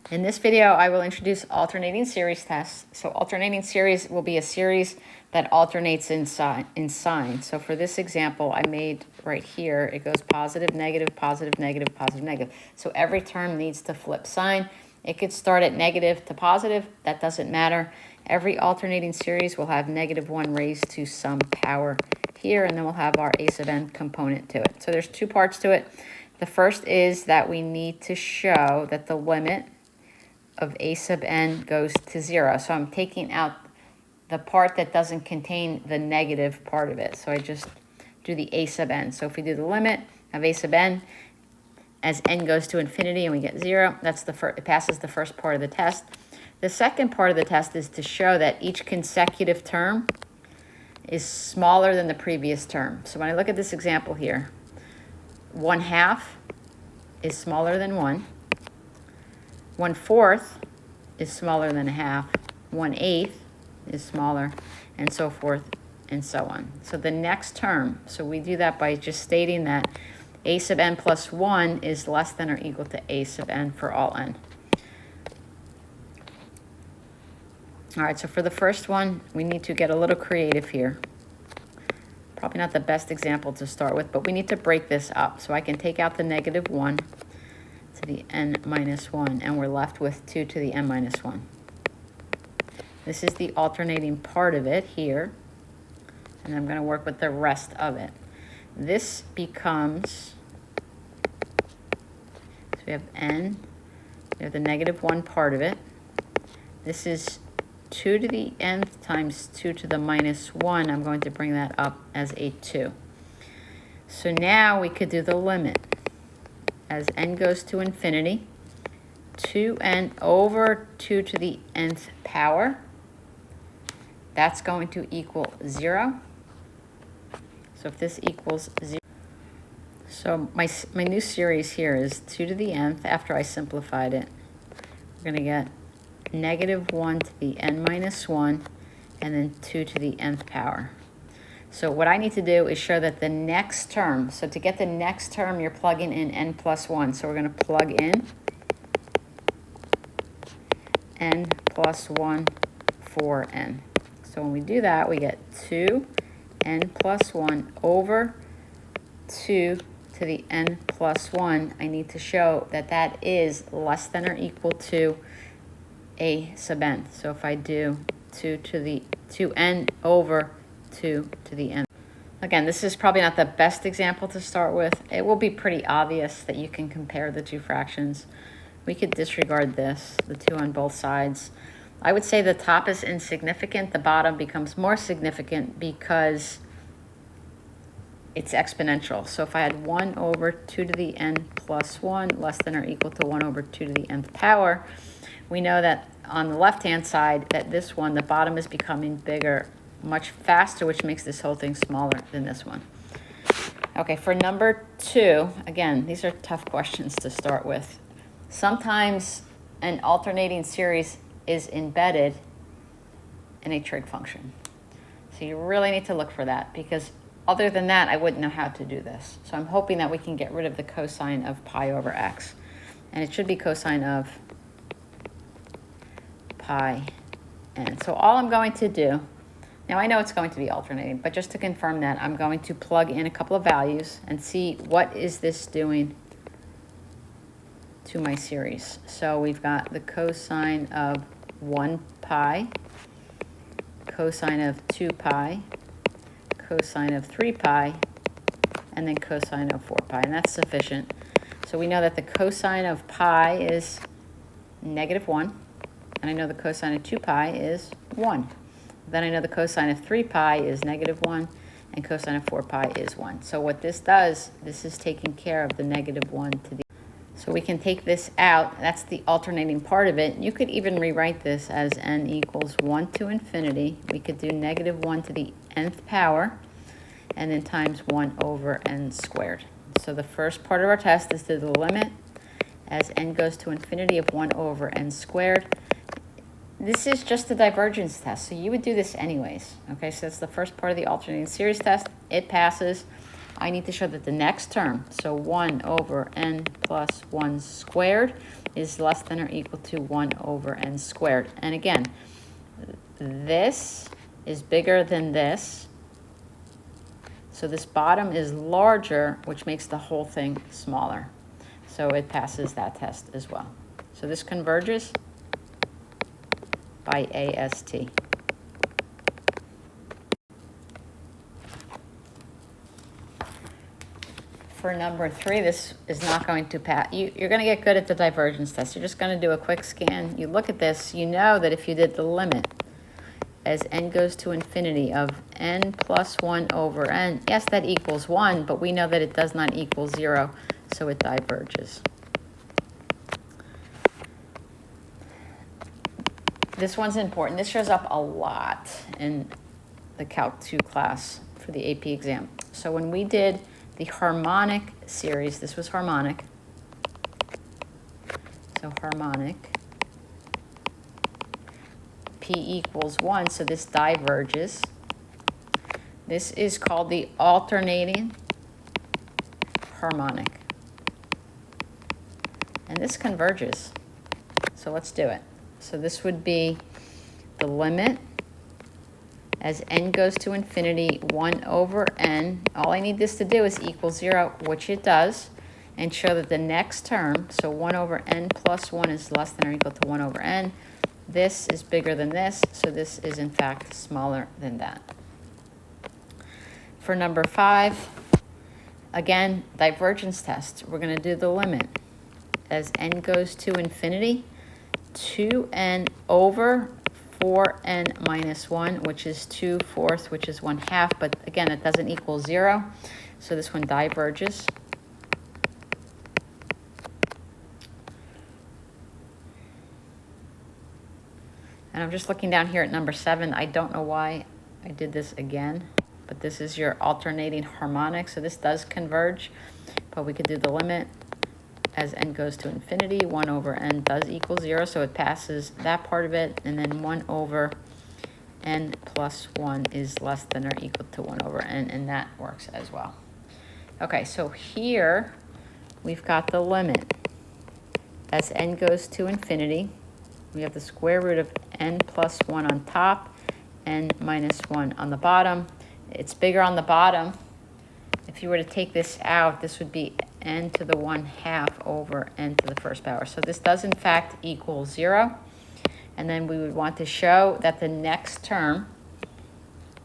In this video, I will introduce alternating series tests. So alternating series will be a series that alternates in sign. So for this example, I made right here, it goes positive, negative, positive, negative, positive, negative. So every term needs to flip sign. It could start at negative to positive. That doesn't matter. Every alternating series will have -1 raised to some power here, and then we'll have our a sub n component to it. So there's two parts to it. The first is that we need to show that the limit of a sub n goes to 0. So I'm taking out the part that doesn't contain the negative part of it. So I just do the a sub n. So if we do the limit of a sub n as n goes to infinity and we get 0, that's it passes the first part of the test. The second part of the test is to show that each consecutive term is smaller than the previous term. So when I look at this example here, 1/2 is smaller than 1. 1/4 is smaller than 1/2, 1/8 is smaller, and so forth and so on. So the next term, so we do that by just stating that a sub n plus 1 is less than or equal to a sub n for all n. All right, so for the first one, we need to get a little creative here. Probably not the best example to start with, but we need to break this up. So I can take out the -1 to the n minus 1, and we're left with 2 to the n minus 1. This is the alternating part of it here, and I'm going to work with the rest of it. This becomes, so we have n, we have the -1 part of it. This is 2 to the nth times 2 to the minus 1. I'm going to bring that up as a 2. So now we could do the limit. As n goes to infinity, 2n over 2 to the nth power. That's going to equal 0. So if this equals 0, so my new series here is 2 to the nth. After I simplified it, we're going to get -1 to the n minus 1, and then 2 to the nth power. So what I need to do is show that the next term, so to get the next term, you're plugging in n plus 1. So we're going to plug in n plus 1 for n. So when we do that, we get 2n plus 1 over 2 to the n plus 1. I need to show that that is less than or equal to a sub n. So if I do 2n over 2 to the n. Again, this is probably not the best example to start with. It will be pretty obvious that you can compare the two fractions. We could disregard this, the 2 on both sides. I would say the top is insignificant. The bottom becomes more significant because it's exponential. So if I had 1 over 2 to the n plus 1 less than or equal to 1 over 2 to the nth power, we know that on the left-hand side that this one, the bottom is becoming bigger much faster, which makes this whole thing smaller than this one. Okay, for number 2, again, these are tough questions to start with. Sometimes an alternating series is embedded in a trig function. So you really need to look for that, because other than that, I wouldn't know how to do this. So I'm hoping that we can get rid of the cosine of pi over x. And it should be cosine of pi n. So all I'm going to do, now I know it's going to be alternating, but just to confirm that, I'm going to plug in a couple of values and see what is this doing to my series. So we've got the cosine of 1 pi, cosine of 2 pi, cosine of 3 pi, and then cosine of 4 pi, and that's sufficient. So we know that the cosine of pi is -1, and I know the cosine of 2 pi is 1. Then I know the cosine of 3 pi is -1, and cosine of 4 pi is 1. So what this does, this is taking care of the -1 to the. So we can take this out. That's the alternating part of it. You could even rewrite this as n equals 1 to infinity. We could do -1 to the nth power, and then times 1 over n squared. So the first part of our test is to the limit as n goes to infinity of 1 over n squared. This is just a divergence test, so you would do this anyways. Okay, so that's the first part of the alternating series test. It passes. I need to show that the next term, so 1 over n plus 1 squared, is less than or equal to 1 over n squared. And again, this is bigger than this. So this bottom is larger, which makes the whole thing smaller. So it passes that test as well. So this converges by AST. For number 3, this is not going to pass. You're going to get good at the divergence test. You're just going to do a quick scan. You look at this, you know that if you did the limit as n goes to infinity of n plus 1 over n, yes, that equals 1, but we know that it does not equal 0, so it diverges. This one's important. This shows up a lot in the Calc 2 class for the AP exam. So when we did the harmonic series, this was harmonic. So harmonic. P equals 1, so this diverges. This is called the alternating harmonic. And this converges. So let's do it. So this would be the limit as n goes to infinity, 1 over n. All I need this to do is equal 0, which it does, and show that the next term, so 1 over n plus 1 is less than or equal to 1 over n. This is bigger than this, so this is in fact smaller than that. For number 5, again, divergence test. We're going to do the limit as n goes to infinity, 2n over 4n minus 1, which is 2/4, which is 1/2, but again, it doesn't equal 0, so this one diverges. And I'm just looking down here at number 7. I don't know why I did this again, but this is your alternating harmonic, so this does converge, but we could do the limit as n goes to infinity, 1 over n does equal 0, so it passes that part of it, and then 1 over n plus 1 is less than or equal to 1 over n, and that works as well. Okay, so here we've got the limit as n goes to infinity. We have the square root of n plus 1 on top, n minus 1 on the bottom. It's bigger on the bottom. If you were to take this out, this would be n to the 1/2 over n to the first power. So this does in fact equal 0. And then we would want to show that the next term,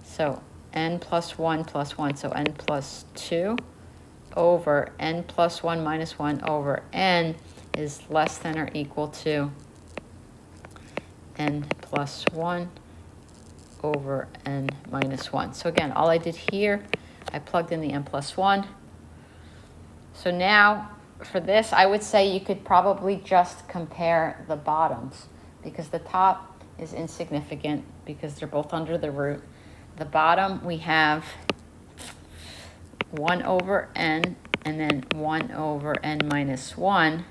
so n plus 1 plus 1, so n plus 2 over n plus 1 minus 1 over n is less than or equal to n plus 1 over n minus 1. So again, all I did here, I plugged in the n plus 1. So now, for this, I would say you could probably just compare the bottoms, because the top is insignificant because they're both under the root. The bottom, we have 1 over n, and then 1 over n minus 1.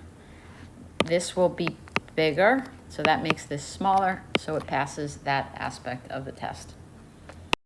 This will be bigger, so that makes this smaller, so it passes that aspect of the test.